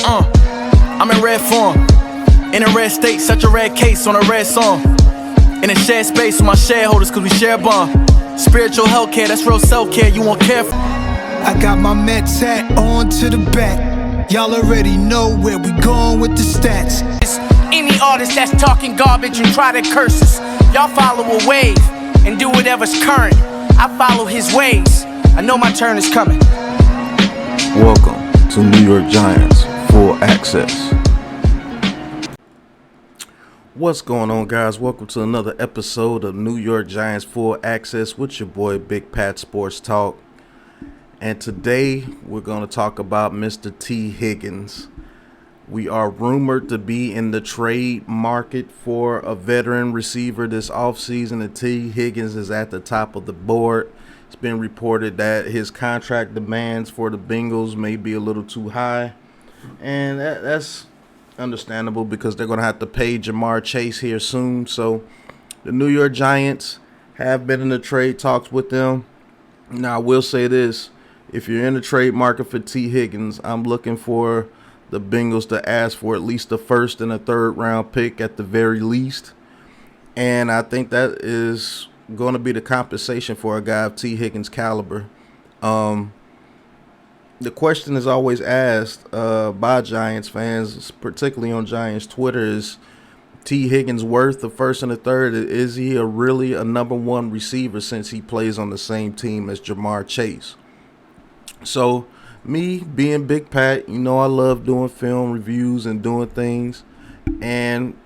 I'm in red form, in a red state, such a red case on a red song. In a shared space with my shareholders, cause we share a bond. Spiritual healthcare, that's real self-care, you won't care for. I got my Mets hat on to the back. Y'all already know where we going with the stats. Any artist that's talking garbage and try to curse us, y'all follow a wave and do whatever's current. I follow his ways, I know my turn is coming. Welcome to New York Giants Full Access. What's going on, guys? Welcome to another episode of New York Giants Full Access with your boy BigPatssportsTalk. And today we're going to talk about Mr. T. Higgins. We are rumored to be in the trade market for a veteran receiver this offseason, and T. Higgins is at the top of the board. It's been reported that his contract demands for the Bengals may be a little too high, and that's understandable because they're going to have to pay Jamar Chase here soon. So the New York Giants have been in the trade talks with them. Now, I will say this. If you're in the trade market for T. Higgins, I'm looking for the Bengals to ask for at least a first and a third round pick at the very least. And I think that is going to be the compensation for a guy of T. Higgins' caliber. The question is always asked by Giants fans, particularly on Giants Twitter, is T. Higgins worth the first and a third? Is he really a number one receiver since he plays on the same team as Jamar Chase? So, me being Big Pat, you know I love doing film reviews and doing things. And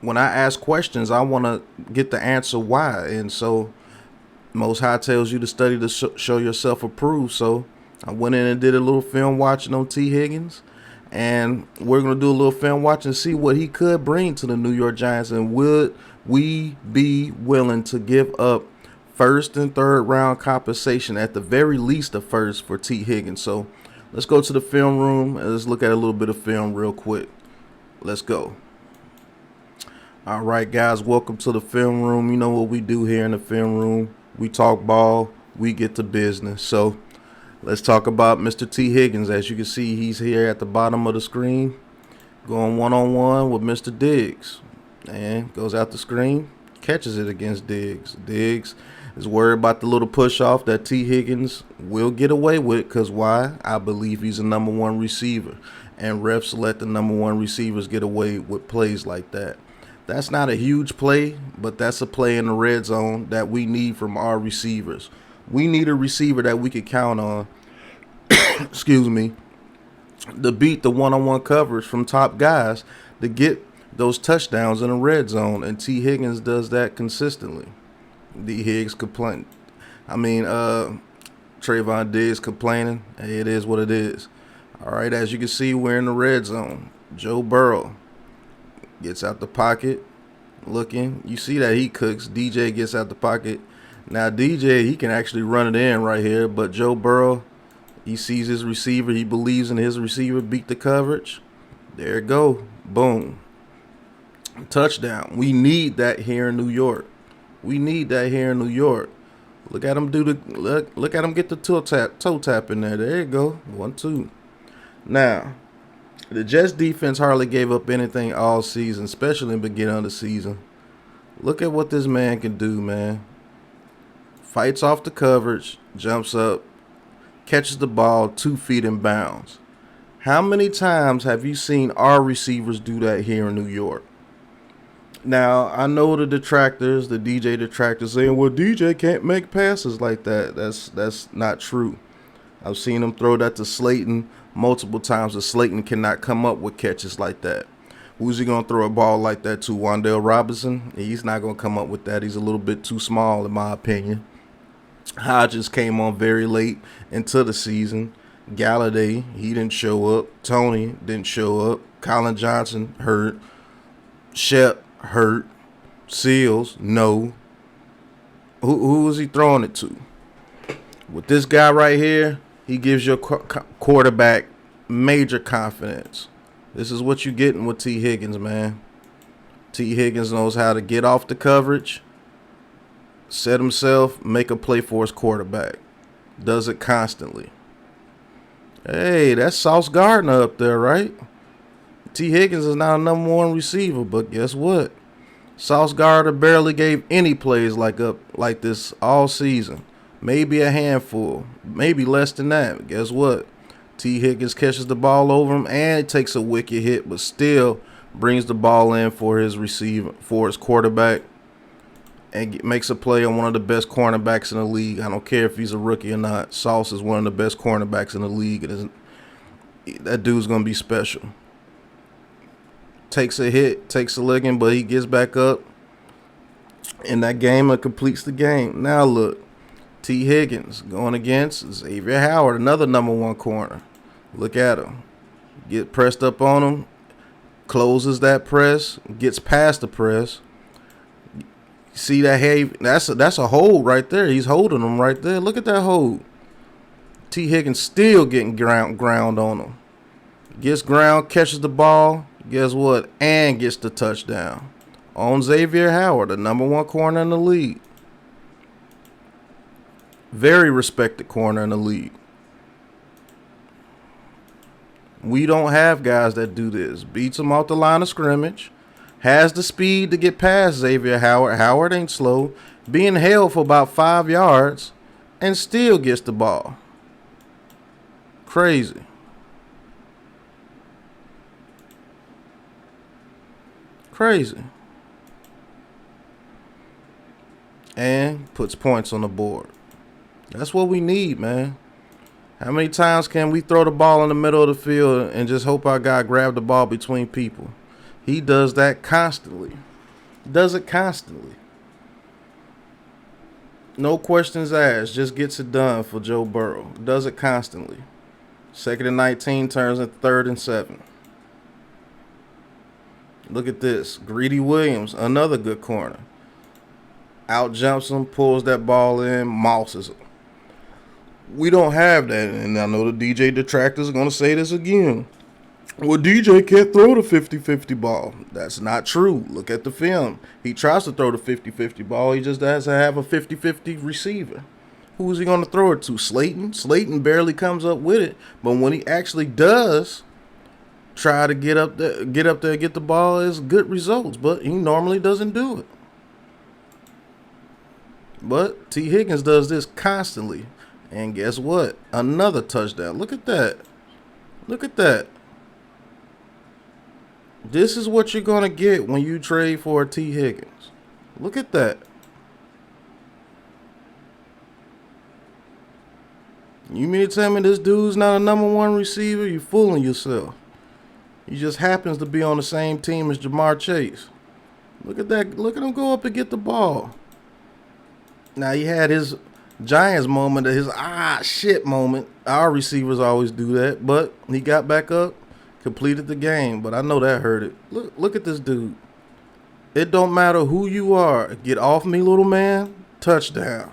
when I ask questions, I want to get the answer why. And so, Most High tells you to study to show yourself approved. So, I went in and did a little film watching on T. Higgins. And we're going to do a little film watch and see what he could bring to the New York Giants. And would we be willing to give up first and third round compensation, at the very least a first, for T. Higgins? So let's go to the film room and let's look at a little bit of film real quick. Let's go. All right, guys, welcome to the film room. You know what we do here in the film room. We talk ball, we get to business. So let's talk about Mr. T. Higgins. As you can see, he's here at the bottom of the screen going one-on-one with Mr. Diggs. And goes out the screen, catches it against Diggs. Diggs is worried about the little push-off that T. Higgins will get away with, because why? I believe he's a number one receiver, and refs let the number one receivers get away with plays like that. That's not a huge play, but that's a play in the red zone that we need from our receivers. We need a receiver that we can count on, excuse me, to beat the one-on-one coverage from top guys to get those touchdowns in the red zone, and T. Higgins does that consistently. D. Higgs complaining. Trayvon Diggs complaining. Hey, it is what it is. All right, as you can see, we're in the red zone. Joe Burrow gets out the pocket, looking. You see that he cooks. DJ gets out the pocket. Now, DJ, he can actually run it in right here, but Joe Burrow, he sees his receiver. He believes in his receiver. Beat the coverage. There it go. Boom. Touchdown. We need that here in New York. We need that here in New York. Look at him do the look at him get the toe tap in there. There you go. 1-2. Now, the Jets defense hardly gave up anything all season, especially in the beginning of the season. Look at what this man can do, man. Fights off the coverage, jumps up, catches the ball 2 feet in bounds. How many times have you seen our receivers do that here in New York? Now, I know the detractors, the DJ detractors, saying, well, DJ can't make passes like that. That's not true. I've seen him throw that to Slayton multiple times, and Slayton cannot come up with catches like that. Who's he going to throw a ball like that to? Wan'Dale Robinson? He's not going to come up with that. He's a little bit too small, in my opinion. Hodges came on very late into the season. Galladay, he didn't show up. Tony didn't show up. Colin Johnson hurt. Shep hurt. Seals, no. Who was he throwing it to? With this guy right here, he gives your quarterback major confidence. This is what you're getting with T. Higgins, man. T. Higgins knows how to get off the coverage, set himself, make a play for his quarterback. Does it constantly. Hey, that's Sauce Gardner up there, right? T. Higgins is not a #1 receiver, but guess what? Sauce Gardner barely gave any plays like this all season. Maybe a handful, maybe less than that. Guess what? T. Higgins catches the ball over him and takes a wicked hit, but still brings the ball in for his receiver, for his quarterback, and makes a play on one of the best cornerbacks in the league. I don't care if he's a rookie or not. Sauce is one of the best cornerbacks in the league. That dude's going to be special. Takes a hit, takes a licking, but he gets back up in that game and completes the game. Now look, T. Higgins going against Xavier Howard, another #1 corner. Look at him. Get pressed up on him, closes that press, gets past the press. See that? Hey, that's a hold right there. He's holding him right there. Look at that hold. T. Higgins still getting ground on him. Gets ground, catches the ball. Guess what? And gets the touchdown on Xavier Howard, the #1 corner in the league. Very respected corner in the league. We don't have guys that do this. Beats him off the line of scrimmage. Has the speed to get past Xavier Howard. Howard ain't slow. Being held for about 5 yards and still gets the ball. Crazy. Crazy. And puts points on the board. That's what we need, man. How many times can we throw the ball in the middle of the field and just hope our guy grab the ball between people? He does that constantly. Does it constantly. No questions asked. Just gets it done for Joe Burrow. Does it constantly. 2nd and 19 turns into 3rd and 7. Look at this. Greedy Williams, another good corner. Out jumps him, pulls that ball in, mosses him. We don't have that, and I know the DJ detractors are going to say this again. Well, DJ can't throw the 50-50 ball. That's not true. Look at the film. He tries to throw the 50-50 ball. He just has to have a 50-50 receiver. Who is he going to throw it to? Slayton? Slayton barely comes up with it, but when he actually does try to get up there, and get the ball, is good results, but he normally doesn't do it. But T. Higgins does this constantly. And guess what? Another touchdown. Look at that. Look at that. This is what you're going to get when you trade for T. Higgins. Look at that. You mean to tell me this dude's not a #1 receiver? You're fooling yourself. He just happens to be on the same team as Jamar Chase. Look at that. Look at him go up and get the ball. Now, he had his Giants moment, his shit moment. Our receivers always do that, but he got back up, completed the game, but I know that hurt it. Look at this dude. It don't matter who you are. Get off me, little man. Touchdown.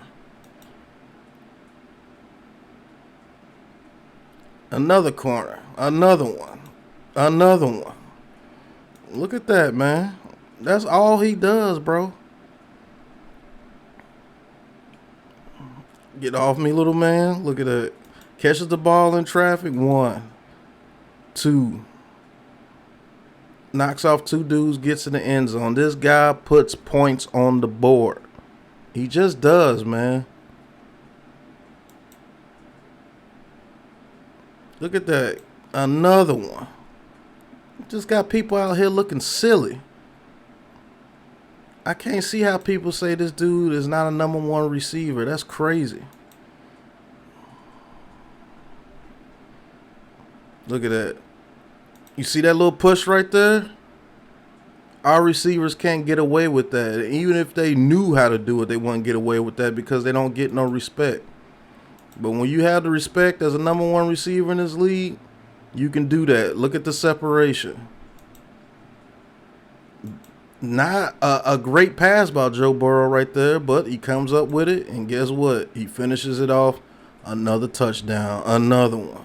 Another corner. Another one. Another one. Look at that, man. That's all he does, bro. Get off me, little man. Look at that. Catches the ball in traffic. 1, 2. Knocks off 2 dudes, gets in the end zone. This guy puts points on the board. He just does, man. Look at that. Another one. Just got people out here looking silly. I can't see how people say this dude is not a #1 receiver. That's crazy. Look at that. You see that little push right there? Our receivers can't get away with that. Even if they knew how to do it, they wouldn't get away with that because they don't get no respect. But when you have the respect as a #1 receiver in this league, you can do that. Look at the separation. Not a great pass by Joe Burrow right there, but he comes up with it, and guess what? He finishes it off. Another touchdown. Another one.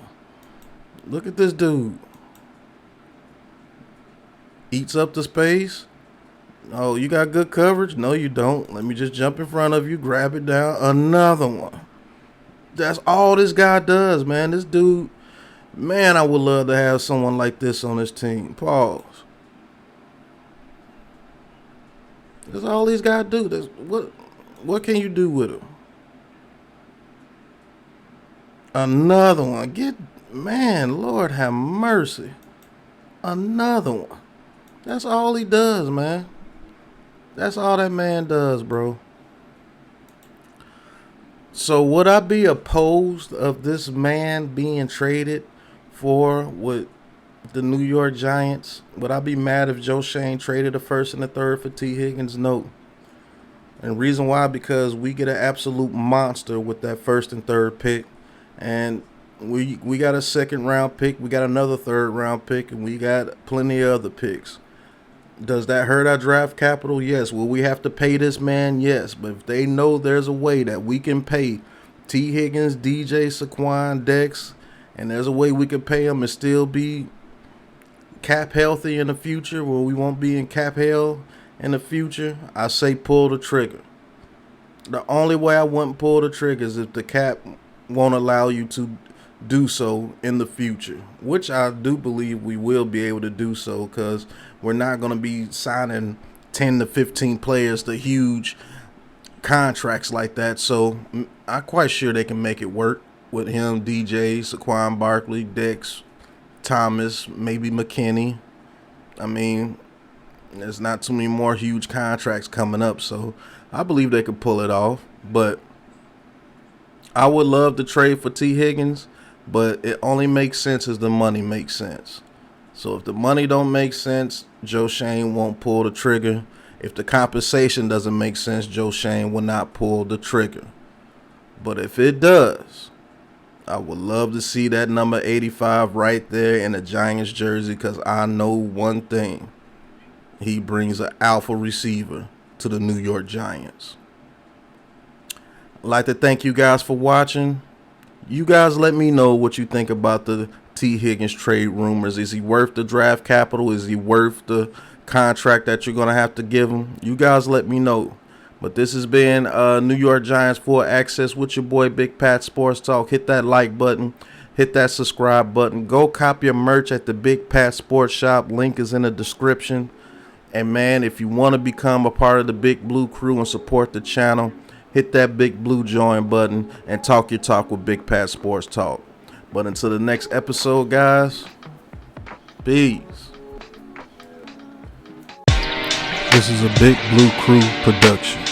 Look at this dude. Eats up the space. Oh, you got good coverage? No, you don't. Let me just jump in front of you, grab it down. Another one. That's all this guy does, man. This dude, Man, I would love to have someone like this on this team. Pause. That's all he's got to do. What can you do with him? Another one. Man, Lord have mercy. Another one. That's all he does, man. That's all that man does, bro. So would I be opposed of this man being traded for with the New York Giants? Would I be mad if Joe Shane traded the first and the third for T. Higgins? No. And reason why, because we get an absolute monster with that first and third pick. And we got a second round pick, we got another third round pick, and we got plenty of other picks. Does that hurt our draft capital? Yes. Will we have to pay this man? Yes. But if they know there's a way that we can pay T. Higgins, DJ, Saquon, Dex, and there's a way we can pay them and still be cap healthy in the future, where we won't be in cap hell in the future, I say pull the trigger. The only way I wouldn't pull the trigger is if the cap won't allow you to do so in the future, which I do believe we will be able to do so, because we're not going to be signing 10 to 15 players to huge contracts like that. So I'm quite sure they can make it work with him, DJ, Saquon Barkley, Dex, Thomas, maybe McKinney. I mean, there's not too many more huge contracts coming up, so I believe they could pull it off. But I would love to trade for T. Higgins, but it only makes sense as the money makes sense. So if the money don't make sense, Joe Shane won't pull the trigger. If the compensation doesn't make sense, Joe Shane will not pull the trigger. But if it does, I would love to see that number 85 right there in a Giants jersey, because I know one thing. He brings an alpha receiver to the New York Giants. I'd like to thank you guys for watching. You guys let me know what you think about the T. Higgins trade rumors. Is he worth the draft capital? Is he worth the contract that you're going to have to give him? You guys let me know. But this has been New York Giants Full Access with your boy Big Pat Sports Talk. Hit that like button. Hit that subscribe button. Go cop your merch at the Big Pat Sports Shop. Link is in the description. And man, if you want to become a part of the Big Blue crew and support the channel, hit that Big Blue join button and talk your talk with Big Pat Sports Talk. But until the next episode, guys, peace. This is a Big Blue Crew production.